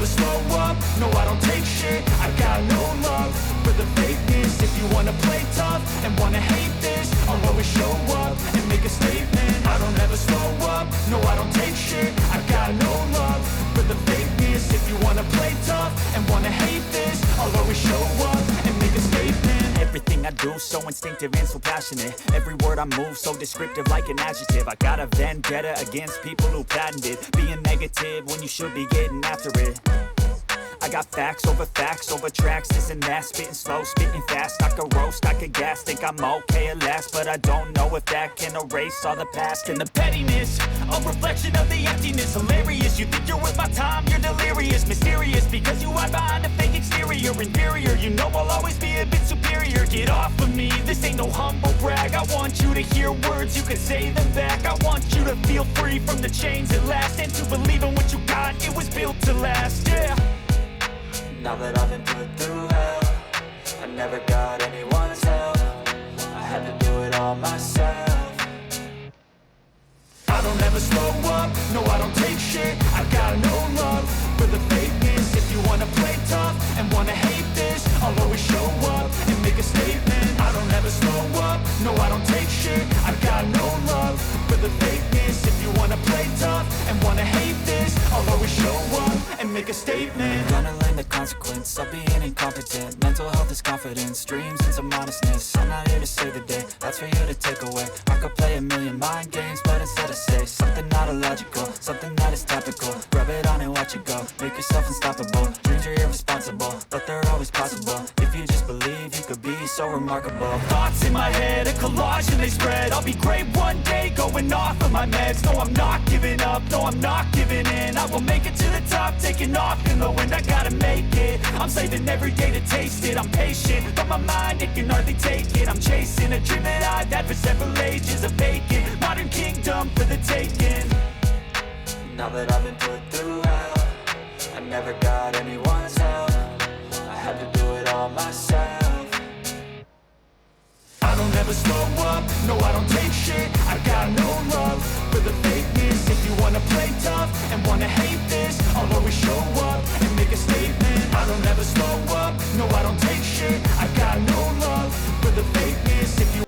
never slow up, no I don't take shit. I got no love for the fakeness. If you wanna play tough and wanna hate this, I'll always show up and make a statement. I don't ever slow up, no I don't take shit. I got no love for the fakeness. If you wanna play tough and wanna hate this, I'll always show up and make a statement. Everything I do so instinctive and so passionate. Every word I move so descriptive like an adjective. I got a vendetta against people who patented being negative when you should be getting after it. I got facts over tracks, this and that. Spitting slow, spitting fast, I could roast, I could gas. Think I'm okay at last, but I don't know if that can erase all the past. And the pettiness, a reflection of the emptiness. Hilarious, you think you're worth my time, you're delirious. Mysterious, because you hide behind a fake exterior. Inferior, you know I'll always be a bit superior. Get off of me, this ain't no humble brag. I want you to hear words, you can say them back. I want you to feel free from the chains at last, and to believe in what you got, it was built to last, yeah. Now that I've been put through hell, I never got anyone's help. I had to do it all myself. I don't ever slow up, no I don't take shit. I got no love for the fakeness. If you wanna play tough and wanna hate this, I'll always show up and make a statement. I don't ever slow up, no I don't take shit. I got no love for the fakeness. If you wanna play tough and wanna hate this, I'll always show up and make a statement. Gonna learn the consequence of being incompetent. Mental health is confidence, dreams and some modestness. I'm not here to save the day, that's for you to take away. I could play a million mind games, but instead I say something not illogical, something that is topical. Rub it on and watch it go, make yourself unstoppable. Dreams are irresponsible, but they're always possible. If you just believe, you could be so remarkable. Thoughts in my head, a collage and they spread. I'll be great one day, going off of my meds. No, I'm not giving up, no, I'm not giving in. I will make it to the top, taking off in the wind. I gotta make it, I'm saving every day to taste it. I'm patient, but my mind, it can hardly take it. I'm chasing a dream that I've had for several ages. A vacant, modern kingdom for the taking. Now that I've been put through hell, I never got anyone's help. I had to do it all myself. I don't ever slow up, no I don't take shit. I got no love for the fakeness. If you wanna play tough and wanna hate this, I'll always show up and make a statement. I don't ever slow up, no I don't take shit. I got no love for the fakeness. If you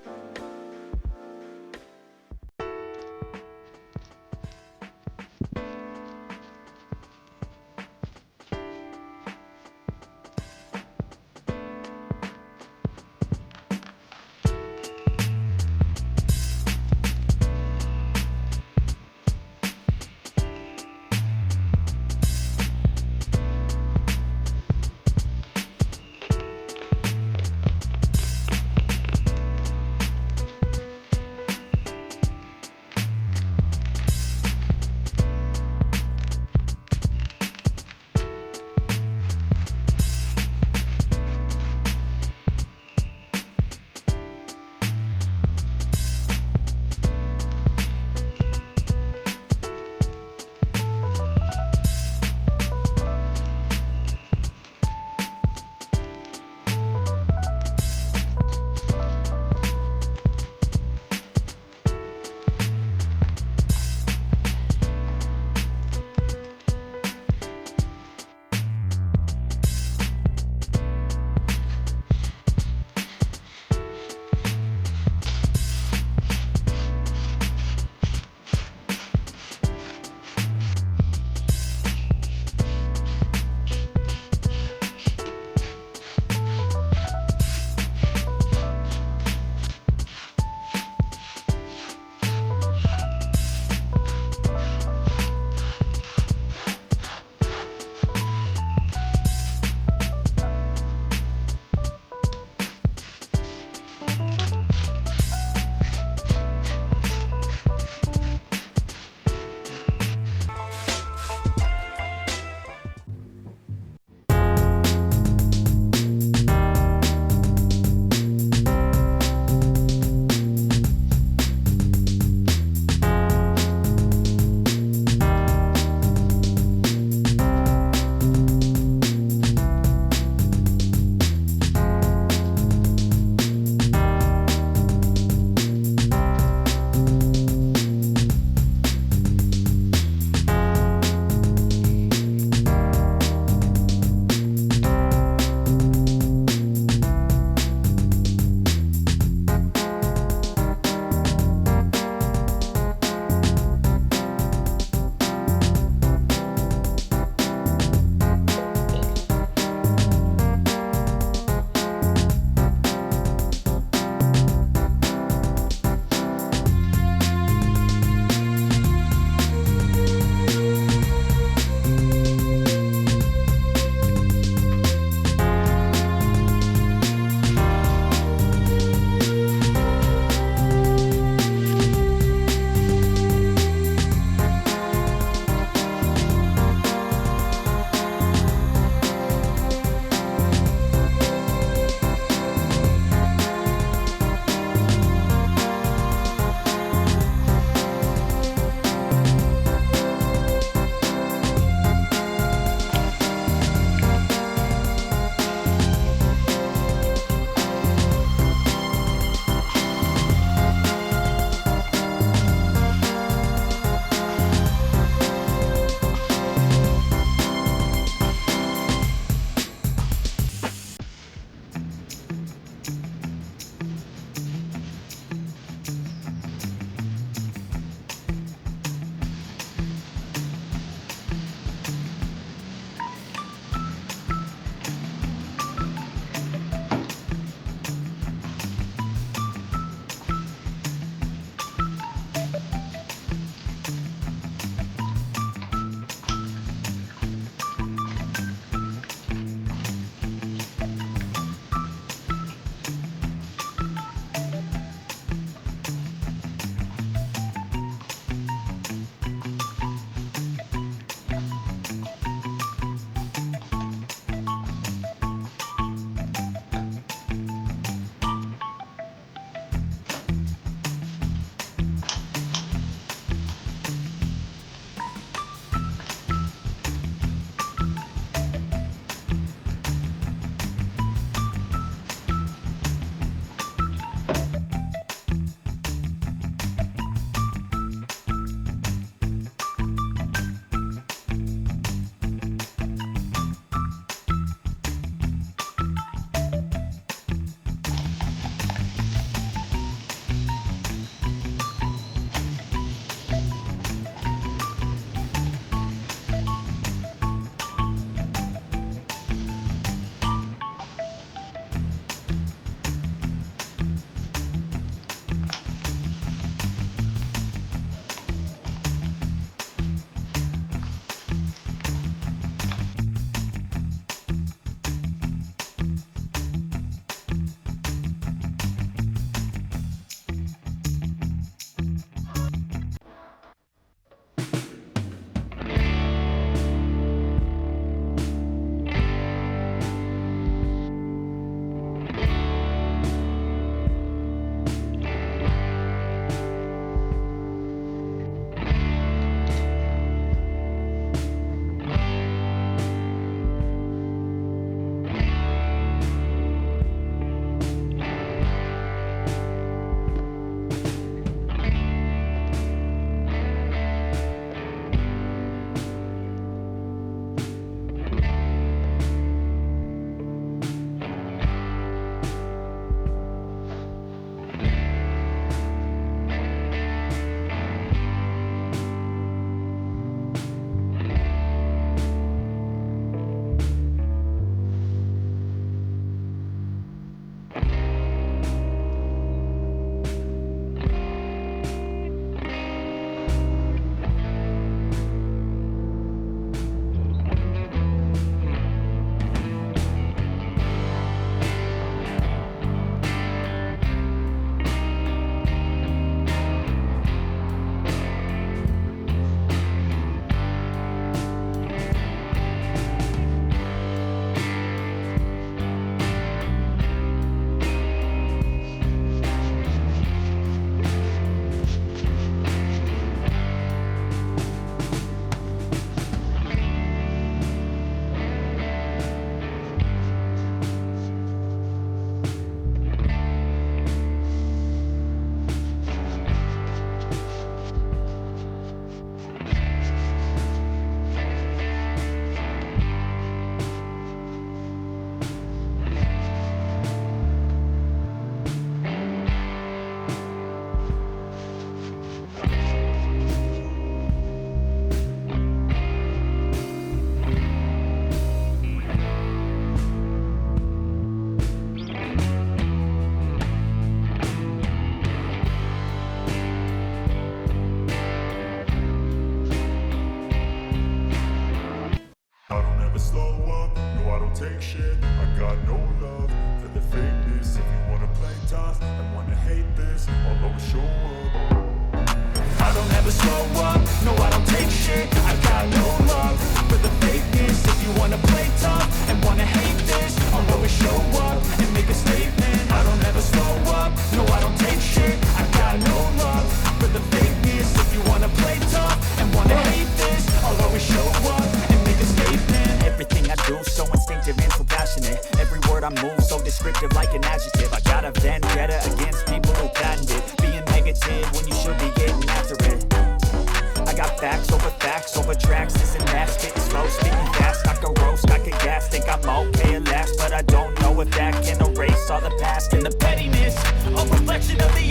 never slow up, no I don't take shit. I got no love for the fakeness. If you wanna play tough and wanna hate this, I'll always show up. I don't ever slow up, no I don't take shit. I got no love for the fakeness. If you wanna play tough and wanna hate this, I'll always show up and make a statement. I don't ever slow up, no I don't take shit. I got no love for the fakeness. If you wanna play tough and wanna hate this, I'll always show up and make a statement. Everything I do so instinctive and so passionate. Every word I move so descriptive like an adjective. I got a vendetta against people who patented being negative when you should be getting after it. I got facts over tracks. Isn't that spitting slow, speaking fast? I can roast, I can gas. Think I'm okay at last, but I don't know if that can erase all the past and the pettiness. A reflection of the